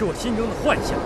是我心中的幻想。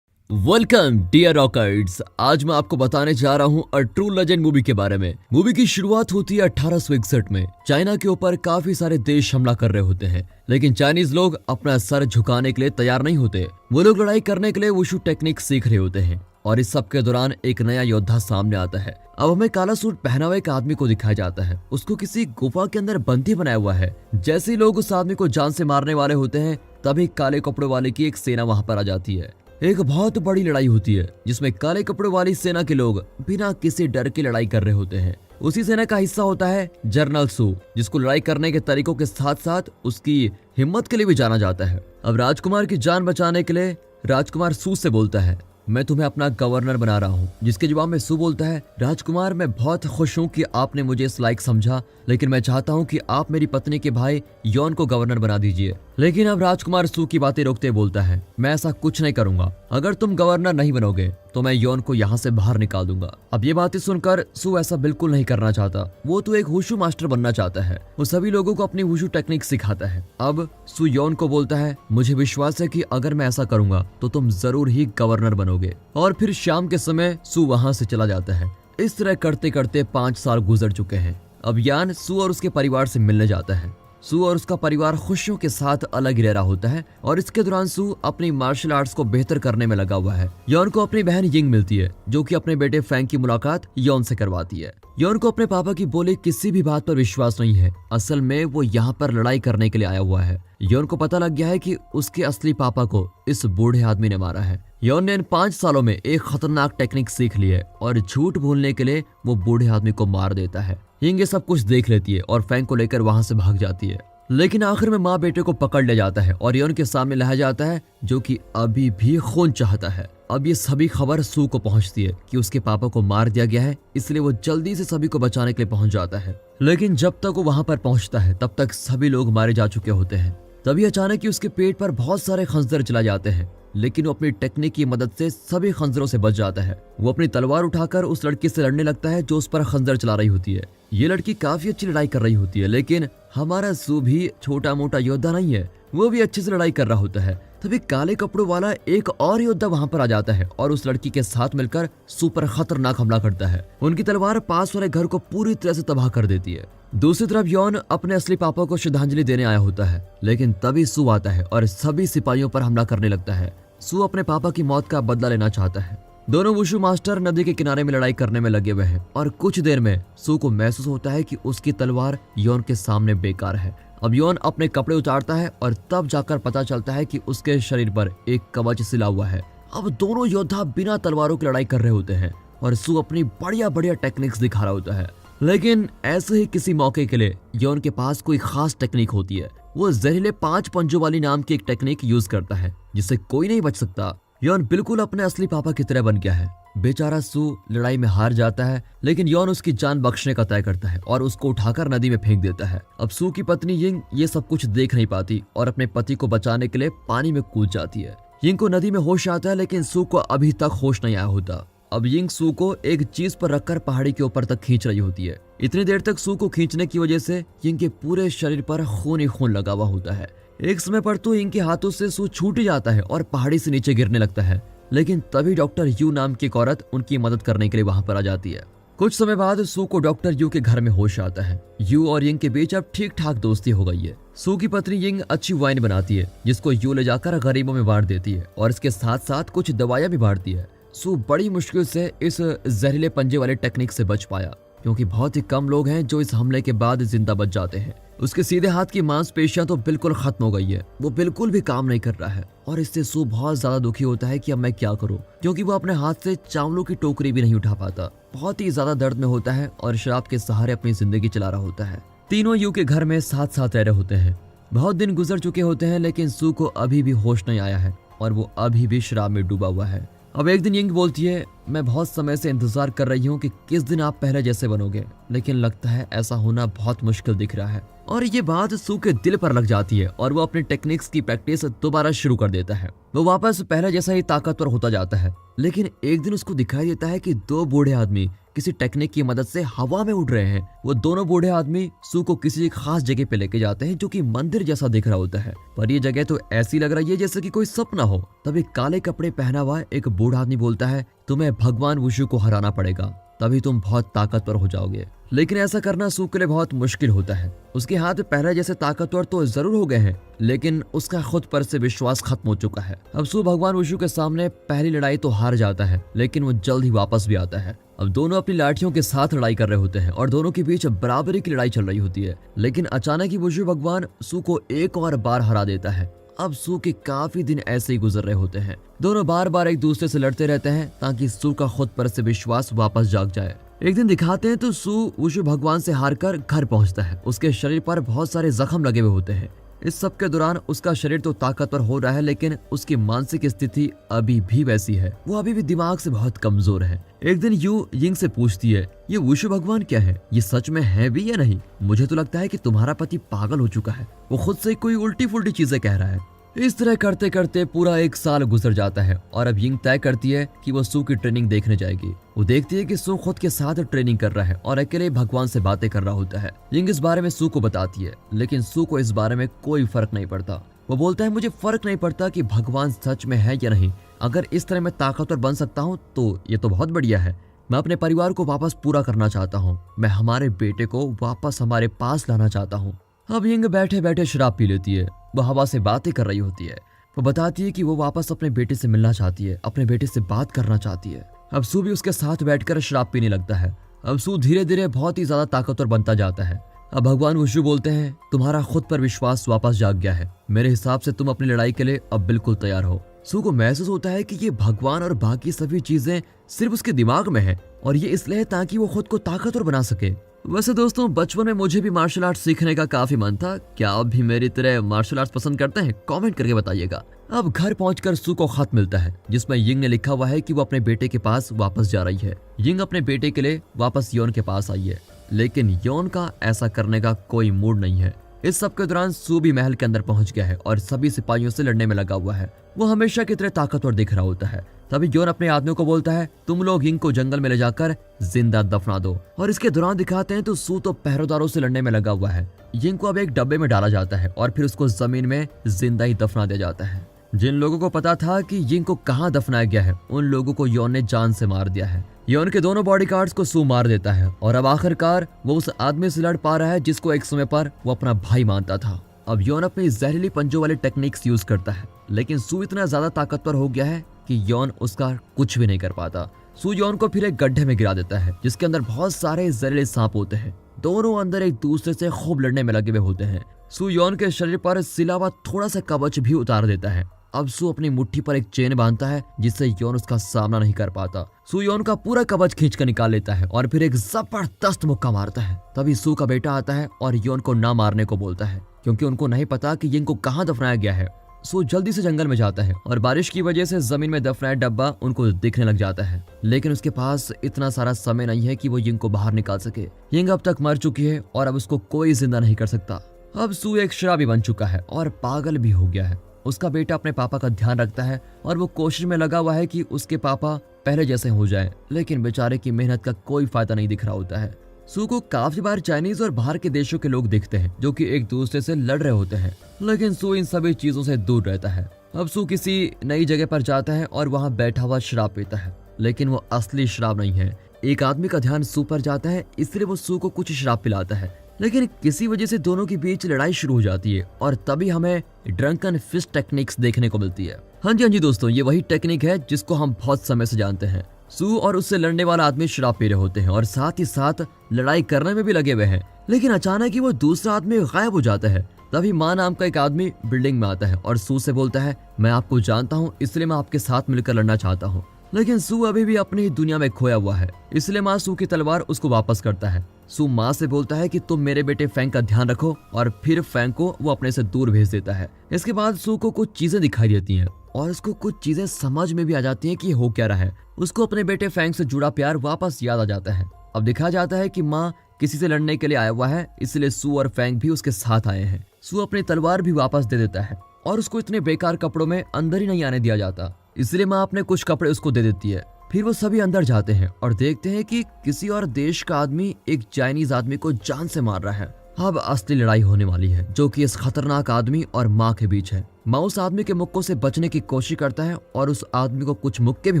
welcome dear rockers. आज मैं आपको बताने जा रहा हूँ अ ट्रू लेजेंड मूवी के बारे में। मूवी की शुरुआत होती है 1861 में। चाइना के ऊपर काफी सारे देश हमला कर रहे होते हैं, लेकिन चाइनीज लोग अपना सर झुकाने के लिए तैयार नहीं होते। वो लोग लड़ाई करने के लिए वुशु टेक्निक सीख रहे होते हैं और इस सब के दौरान एक नया योद्धा सामने आता है। अब हमें काला सूट पहना हुआ एक आदमी को दिखाया जाता है। उसको किसी गुफा के अंदर बंदी बनाया हुआ है। जैसे ही लोग उस आदमी को जान से मारने वाले होते हैं, तभी काले कपड़े वाले की एक सेना वहां पर आ जाती है। एक बहुत बड़ी लड़ाई होती है जिसमें काले कपड़े वाली सेना के लोग बिना किसी डर के लड़ाई कर रहे होते हैं। उसी सेना का हिस्सा होता है जनरल सू, जिसको लड़ाई करने के तरीकों के साथ साथ उसकी हिम्मत के लिए भी जाना जाता है। अब राजकुमार की जान बचाने के लिए राजकुमार सू से बोलता है, मैं तुम्हें अपना गवर्नर बना रहा हूँ। जिसके जवाब में सू बोलता है, राजकुमार मैं बहुत खुश हूँ कि आपने मुझे इस लायक समझा, लेकिन मैं चाहता हूँ कि आप मेरी पत्नी के भाई यॉन को गवर्नर बना दीजिए। लेकिन अब राजकुमार सू की बातें रोकते बोलता है, मैं ऐसा कुछ नहीं करूंगा। अगर तुम गवर्नर नहीं बनोगे तो मैं यॉन को यहाँ से बाहर निकाल दूंगा। अब ये बातें सुनकर सू ऐसा बिल्कुल नहीं करना चाहता। वो तो एक वुशु मास्टर बनना चाहता है। वो सभी लोगों को अपनी वुशु टेक्निक सिखाता है। अब सू यॉन को बोलता है, मुझे विश्वास है कि अगर मैं ऐसा करूंगा तो तुम जरूर ही गवर्नर बनोगे। और फिर शाम के समय सू वहां से चला जाता है। इस तरह करते करते 5 साल गुजर चुके हैं। अब यान सू और उसके परिवार से मिलने जाता है। सू और उसका परिवार खुशियों के साथ अलग ही रह रहा होता है और इसके दौरान सू अपनी मार्शल आर्ट्स को बेहतर करने में लगा हुआ है। यॉन को अपनी बहन यिंग मिलती है, जो कि अपने बेटे फ्रैंक की मुलाकात यॉन से करवाती है। यॉन को अपने पापा की बोली किसी भी बात पर विश्वास नहीं है। असल में वो यहाँ पर लड़ाई करने के लिए आया हुआ है। यॉन को पता लग गया है कि उसके असली पापा को इस बूढ़े आदमी ने मारा है। यॉन ने इन 5 सालों में एक खतरनाक टेक्निक सीख ली है और झूठ बोलने के लिए वो बूढ़े आदमी को मार देता है। यिंग ये सब कुछ देख लेती है और फ्रैंक को लेकर वहां से भाग जाती है। लेकिन आखिर में माँ बेटे को पकड़ ले जाता है और यॉन के सामने लाया जाता है, जो कि अभी भी खून चाहता है। अब ये सभी खबर सू को पहुंचती है कि उसके पापा को मार दिया गया है, इसलिए वो जल्दी से सभी को बचाने के लिए पहुंच जाता है। लेकिन जब तक वो वहां पर पहुंचता है तब तक सभी लोग मारे जा चुके होते हैं। तभी अचानक ही उसके पेट पर बहुत सारे खंजर चला जाते हैं, लेकिन वो अपनी टेक्निक की मदद से सभी खंजरों से बच जाता है। वो अपनी तलवार उठाकर उस लड़की से लड़ने लगता है जो उस पर खंजर चला रही होती है। ये लड़की काफी अच्छी लड़ाई कर रही होती है, लेकिन हमारा सू भी छोटा मोटा योद्धा नहीं है, वो भी अच्छे से लड़ाई कर रहा होता है। तभी काले कपड़ों वाला एक और योद्धा वहां पर आ जाता है और उस लड़की के साथ मिलकर सू पर खतरनाक हमला करता है। उनकी तलवार पास वाले घर को पूरी तरह से तबाह कर देती है। दूसरी तरफ यॉन अपने असली पापा को श्रद्धांजलि देने आया होता है, लेकिन तभी सू आता है और सभी सिपाहियों पर हमला करने लगता है। सू अपने पापा की मौत का बदला लेना चाहता है। दोनों वुशु मास्टर नदी के किनारे में लड़ाई करने में लगे हुए हैं और कुछ देर में सू को महसूस होता है कि उसकी तलवार यॉन के सामने बेकार है। अब यॉन अपने कपड़े उतारता है और तब जाकर पता चलता है कि उसके शरीर पर एक कवच सिला हुआ है। अब दोनों योद्धा बिना तलवारों की लड़ाई कर रहे होते हैं और सू अपनी बढ़िया बढ़िया टेक्निक्स दिखा रहा होता है। लेकिन ऐसे ही किसी मौके के लिए यॉन के पास कोई खास टेक्निक होती है। वो जहरीले 5 पंजों वाली नाम की एक टेक्निक यूज करता है जिससे कोई नहीं बच सकता। यॉन बिल्कुल अपने असली पापा की तरह बन गया है। बेचारा सू लड़ाई में हार जाता है, लेकिन यॉन उसकी जान बख्शने का तय करता है और उसको उठाकर नदी में फेंक देता है। अब सू की पत्नी यिंग ये सब कुछ देख नहीं पाती और अपने पति को बचाने के लिए पानी में कूद जाती है। यिंग को नदी में होश आता है, लेकिन सू को अभी तक होश नहीं आया होता। अब यिंग सू को एक चीज पर रखकर पहाड़ी के ऊपर तक खींच रही होती है। इतनी देर तक सू को खींचने की वजह से यिंग के पूरे शरीर पर खून ही खून लगा हुआ होता है। एक समय पर तो यिंग के हाथों से सू छूट ही जाता है और पहाड़ी से नीचे गिरने लगता है। लेकिन तभी डॉक्टर यू नाम की एक औरत उनकी मदद करने के लिए वहां पर आ जाती है। कुछ समय बाद सू को डॉक्टर यू के घर में होश आता है। यू और यिंग के बीच अब ठीक ठाक दोस्ती हो गई है। सू की पत्नी यिंग अच्छी वाइन बनाती है, जिसको यू ले जाकर गरीबों में बांट देती है और इसके साथ साथ कुछ दवाइयां भी बांटती है। सू बड़ी मुश्किल से इस जहरीले पंजे वाले टेक्निक से बच पाया, क्योंकि बहुत ही कम लोग हैं जो इस हमले के बाद जिंदा बच जाते हैं। उसके सीधे हाथ की मांसपेशियां तो बिल्कुल खत्म हो गई है, वो बिल्कुल भी काम नहीं कर रहा है और इससे सू बहुत ज्यादा दुखी होता है कि अब मैं क्या करूं, क्योंकि वो अपने हाथ से चावलों की टोकरी भी नहीं उठा पाता। बहुत ही ज्यादा दर्द में होता है और शराब के सहारे अपनी जिंदगी चला रहा होता है। तीनों यू के घर में साथ साथ रह रहे होते हैं। बहुत दिन गुजर चुके होते हैं, लेकिन सू को अभी भी होश नहीं आया है और वो अभी भी शराब में डूबा हुआ है। अब एक दिन यिंग बोलती है, मैं बहुत समय से इंतजार कर रही हूँ कि किस दिन आप पहले जैसे बनोगे, लेकिन लगता है ऐसा होना बहुत मुश्किल दिख रहा है। और ये बात सू के दिल पर लग जाती है और वो अपने टेक्निक्स की प्रैक्टिस दोबारा शुरू कर देता है। वो वापस पहले जैसा ही ताकतवर होता जाता है। लेकिन एक दिन उसको दिखाई देता है कि 2 बूढ़े आदमी किसी टेक्निक की मदद से हवा में उड़ रहे हैं। वो दोनों बूढ़े आदमी सू को किसी एक खास जगह पे लेके जाते हैं जो कि मंदिर जैसा दिख रहा होता है, पर ये जगह तो ऐसी लग रही है जैसे कि कोई सपना हो। तभी काले कपड़े पहना हुआ एक बूढ़ा आदमी बोलता है, तुम्हें भगवान वुशु को हराना पड़ेगा, तभी तुम बहुत ताकतवर हो जाओगे। लेकिन ऐसा करना सू के लिए बहुत मुश्किल होता है। उसके हाथ पहले जैसे ताकतवर तो जरूर हो गए हैं, लेकिन उसका खुद पर से विश्वास खत्म हो चुका है। अब सू भगवान वुशु के सामने पहली लड़ाई तो हार जाता है, लेकिन वो जल्द ही वापस भी आता है। अब दोनों अपनी लाठियों के साथ लड़ाई कर रहे होते हैं और दोनों के बीच बराबरी की लड़ाई चल रही होती है, लेकिन अचानक ही वुशु भगवान सू को एक और बार हरा देता है। अब सू के काफी दिन ऐसे ही गुजर रहे होते हैं। दोनों बार बार एक दूसरे से लड़ते रहते हैं ताकि सू का खुद पर से विश्वास वापस जाग जाए। एक दिन दिखाते हैं तो सू वुशु भगवान से हारकर घर पहुंचता है। उसके शरीर पर बहुत सारे जख्म लगे हुए होते हैं। इस सब के दौरान उसका शरीर तो ताकतवर हो रहा है, लेकिन उसकी मानसिक स्थिति अभी भी वैसी है। वो अभी भी दिमाग से बहुत कमजोर है। एक दिन यू यिंग से पूछती है, ये वुशु भगवान क्या है? ये सच में है भी या नहीं? मुझे तो लगता है कि तुम्हारा पति पागल हो चुका है, वो खुद से कोई उल्टी फुल्टी चीजें कह रहा है। इस तरह करते करते पूरा 1 साल गुजर जाता है और अब यिंग तय करती है कि वो सू की ट्रेनिंग देखने जाएगी। वो देखती है कि सू खुद के साथ ट्रेनिंग कर रहा है और अकेले भगवान से बातें कर रहा होता है। यिंग इस बारे में सू को बताती है, लेकिन सू को इस बारे में कोई फर्क नहीं पड़ता। वो बोलता है, मुझे फर्क नहीं पड़ता कि भगवान सच में है या नहीं, अगर इस तरह मैं ताकतवर बन सकता हूँ तो ये तो बहुत बढ़िया है। मैं अपने परिवार को वापस पूरा करना चाहता हूँ, मैं हमारे बेटे को वापस हमारे पास लाना चाहता हूँ। अब यिंग बैठे बैठे शराब पी लेती है। वो हवा से बातें कर रही होती है। वो बताती है कि वो वापस अपने बेटे से मिलना चाहती है, अपने बेटे से बात करना चाहती है। अब सू भी उसके साथ बैठकर शराब पीने लगता है। अब सू धीरे धीरे बहुत ही ज्यादा ताकतवर बनता जाता है। अब भगवान वुशु बोलते हैं, तुम्हारा खुद पर विश्वास वापस जाग गया है, मेरे हिसाब से तुम अपनी लड़ाई के लिए अब बिल्कुल तैयार हो। सू को महसूस होता है कि ये भगवान और बाकी सभी चीजें सिर्फ उसके दिमाग में है और ये इसलिए ताकि वो खुद को ताकतवर बना सके। वैसे दोस्तों, बचपन में मुझे भी मार्शल आर्ट सीखने का काफी मन था। क्या आप भी मेरी तरह मार्शल आर्ट्स पसंद करते हैं? कमेंट करके बताइएगा। अब घर पहुंचकर सू को खत मिलता है जिसमें यिंग ने लिखा हुआ है कि वो अपने बेटे के पास वापस जा रही है। यिंग अपने बेटे के लिए वापस योन के पास आई है, लेकिन योन का ऐसा करने का कोई मूड नहीं है। इस सब के दौरान सू भी महल के अंदर पहुंच गया है और सभी सिपाहियों से लड़ने में लगा हुआ है। वो हमेशा की तरह ताकतवर दिख रहा होता है। तभी योन अपने आदमियों को बोलता है, तुम लोग यिंग को जंगल में ले जाकर जिंदा दफना दो। और इसके दौरान दिखाते हैं तो सू तो पहरेदारों से लड़ने में लगा हुआ है। यिंग को अब एक डब्बे में डाला जाता है और फिर उसको जमीन में जिंदा ही दफना दिया जाता है। जिन लोगों को पता था कि यिंग को कहाँ दफनाया गया है, उन लोगों को योन ने जान से मार दिया है। योन के दोनों बॉडीगार्ड्स को सू मार देता है और अब आखिरकार वो उस आदमी से लड़ पा रहा है जिसको एक समय पर वो अपना भाई मानता था। अब योन अपनी जहरीली पंजों वाले टेक्निक्स यूज करता है, लेकिन सू इतना ज्यादा ताकतवर हो गया है कि योन उसका कुछ भी नहीं कर पाता। सू योन को फिर एक गड्ढे में गिरा देता है जिसके अंदर बहुत सारे जहरीले सांप होते हैं। दोनों अंदर एक दूसरे से खूब लड़ने में लगे हुए होते हैं। सू योन के शरीर पर सिला हुआ थोड़ा सा कवच भी उतार देता है। अब सू अपनी मुट्ठी पर एक चेन बांधता है जिससे योन उसका सामना नहीं कर पाता। सू योन का पूरा कवच खींचकर निकाल लेता है और फिर एक जबरदस्त मुक्का मारता है। तभी सू का बेटा आता है और योन को ना मारने को बोलता है, क्योंकि उनको नहीं पता कि यिंग को कहाँ दफनाया गया है। सू जल्दी से जंगल में जाता है और बारिश की वजह से जमीन में दफनाया डब्बा उनको दिखने लग जाता है, लेकिन उसके पास इतना सारा समय नहीं है कि वो यिंग को बाहर निकाल सके। यिंग अब तक मर चुकी है और अब उसको कोई जिंदा नहीं कर सकता। अब सू एक शराबी बन चुका है और पागल भी हो गया है। उसका बेटा अपने पापा का ध्यान रखता है और वो कोशिश में लगा हुआ है कि उसके पापा पहले जैसे हो जाएं, लेकिन बेचारे की मेहनत का कोई फायदा नहीं दिख रहा होता है। सू को काफी बार चाइनीज और बाहर के देशों के लोग दिखते हैं जो कि एक दूसरे से लड़ रहे होते हैं, लेकिन सू इन सभी चीजों से दूर रहता है। अब सू किसी नई जगह पर जाता है और वहाँ बैठा हुआ शराब पीता है, लेकिन वो असली शराब नहीं है। एक आदमी का ध्यान सू पर जाता है, इसलिए वो सू को कुछ शराब पिलाता है, लेकिन किसी वजह से दोनों के बीच लड़ाई शुरू हो जाती है और तभी हमें ड्रंकन फिस्ट टेक्निक्स देखने को मिलती है। हाँ जी दोस्तों, ये वही टेक्निक है जिसको हम बहुत समय से जानते हैं। सू और उससे लड़ने वाला आदमी शराब पी रहे होते हैं और साथ ही साथ लड़ाई करने में भी लगे हुए हैं, लेकिन अचानक ही वो दूसरा आदमी गायब हो जाता है। तभी माँ नाम का एक आदमी बिल्डिंग में आता है और सू से बोलता है, मैं आपको जानता हूँ, इसलिए मैं आपके साथ मिलकर लड़ना चाहता हूँ। लेकिन सू अभी भी अपनी दुनिया में खोया हुआ है, इसलिए माँ सू की तलवार उसको वापस करता है। सू माँ से बोलता है कि तुम मेरे बेटे फैंग का ध्यान रखो और फिर फैंग को वो अपने से दूर भेज देता है। इसके बाद सू को कुछ चीजें दिखाई देती हैं और उसको कुछ चीजें समझ में भी आ जाती हैं कि हो क्या रहा है। उसको अपने बेटे फैंग से जुड़ा प्यार वापस याद आ जाता है। अब दिखाया जाता है कि माँ किसी से लड़ने के लिए आया हुआ है, इसलिए सू और फैंग भी उसके साथ आए हैं। सू अपनी तलवार भी वापस दे देता है और उसको इतने बेकार कपड़ों में अंदर ही नहीं आने दिया जाता, इसलिए माँ अपने कुछ कपड़े उसको दे देती है। फिर वो सभी अंदर जाते हैं और देखते हैं कि किसी और देश का आदमी एक चाइनीज आदमी को जान से मार रहा है। अब असली लड़ाई होने वाली है, जो कि इस खतरनाक आदमी और माँ के बीच है। माँ उस आदमी के मुक्कों से बचने की कोशिश करता है और उस आदमी को कुछ मुक्के भी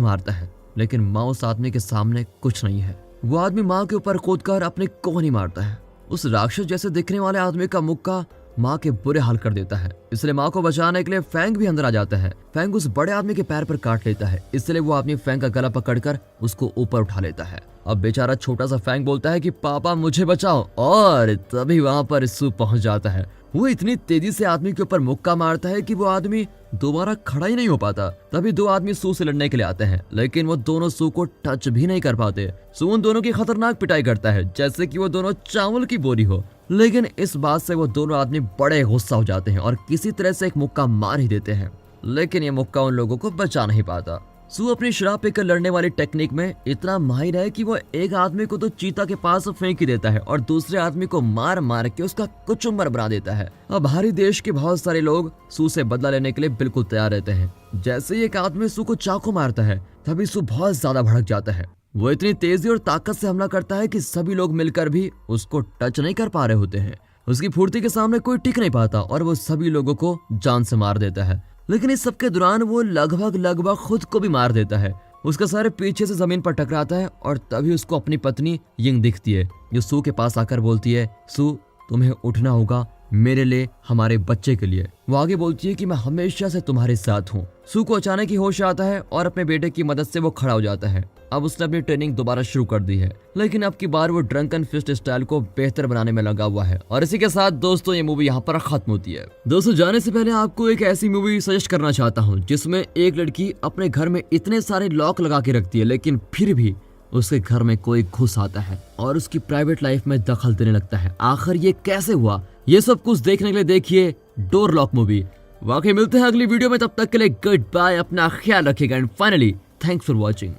मारता है, लेकिन माँ उस आदमी के सामने कुछ नहीं है। वो आदमी माँ के ऊपर कूदकर अपने को नहीं मारता है। उस राक्षस जैसे दिखने वाले आदमी का मुक्का माँ के बुरे हाल कर देता है, इसलिए माँ को बचाने के लिए फैंग भी अंदर आ जाता है। फैंग उस बड़े आदमी के पैर पर काट लेता है, इसलिए वो आदमी फैंग का गला पकड़कर उसको ऊपर उठा लेता है। अब बेचारा छोटा सा फैंग बोलता है कि पापा मुझे बचाओ, और तभी वहाँ पर सू पहुँच जाता है। वो इतनी तेजी से आदमी के ऊपर मुक्का मारता है कि वो आदमी दोबारा खड़ा ही नहीं हो पाता। तभी दो आदमी सू से लड़ने के लिए आते हैं, लेकिन वो दोनों सू को टच भी नहीं कर पाते। सू उन दोनों की खतरनाक पिटाई करता है, जैसे कि वो दोनों चावल की बोरी हो। लेकिन इस बात से वो दोनों आदमी बड़े गुस्सा हो जाते हैं और किसी तरह से एक मुक्का मार ही देते हैं, लेकिन ये मुक्का उन लोगों को बचा नहीं पाता। सू अपनी शराब पीकर लड़ने वाली टेक्निक में इतना माहिर है कि वो एक आदमी को तो चीता के पास फेंक ही देता है और दूसरे आदमी को मार मार के उसका कुचुम्बर बना देता है। अब बाहरी देश के बहुत सारे लोग सू से बदला लेने के लिए बिल्कुल तैयार रहते हैं। जैसे ही एक आदमी सू को चाकू मारता है, तभी सू बहुत ज्यादा भड़क जाता है। वो इतनी तेजी और ताकत से हमला करता है कि सभी लोग मिलकर भी उसको टच नहीं कर पा रहे होते हैं। उसकी फुर्ती के सामने कोई टिक नहीं पाता और वो सभी लोगों को जान से मार देता है। लेकिन इस सब के दौरान वो लगभग खुद को भी मार देता है। उसका सर पीछे से जमीन पर टकराता है और तभी उसको अपनी पत्नी यिंग दिखती है, जो सू के पास आकर बोलती है, सू तुम्हें उठना होगा, मेरे लिए, हमारे बच्चे के लिए। वो आगे बोलती है कि मैं हमेशा से तुम्हारे साथ हूँ। सू को अचानक ही होश आता है और अपने बेटे की मदद से वो खड़ा हो जाता है। अब उसने अपनी ट्रेनिंग दोबारा शुरू कर दी है, लेकिन अब की बार वो ड्रंकन फिस्ट स्टाइल को बेहतर बनाने में लगा हुआ है। और इसी के साथ दोस्तों ये मूवी यहाँ पर खत्म होती है। दोस्तों जाने से पहले आपको एक ऐसी मूवी सजेस्ट करना चाहता हूँ जिसमें एक लड़की अपने घर में इतने सारे लॉक लगा के रखती है, लेकिन फिर भी उसके घर में कोई घुस आता है और उसकी प्राइवेट लाइफ में दखल देने लगता है। आखिर ये कैसे हुआ, ये सब कुछ देखने के लिए देखिए डोर लॉक मूवी। वाकई मिलते हैं अगली वीडियो में, तब तक के लिए गुड बाय, अपना ख्याल रखिएगा and finally thanks for watching.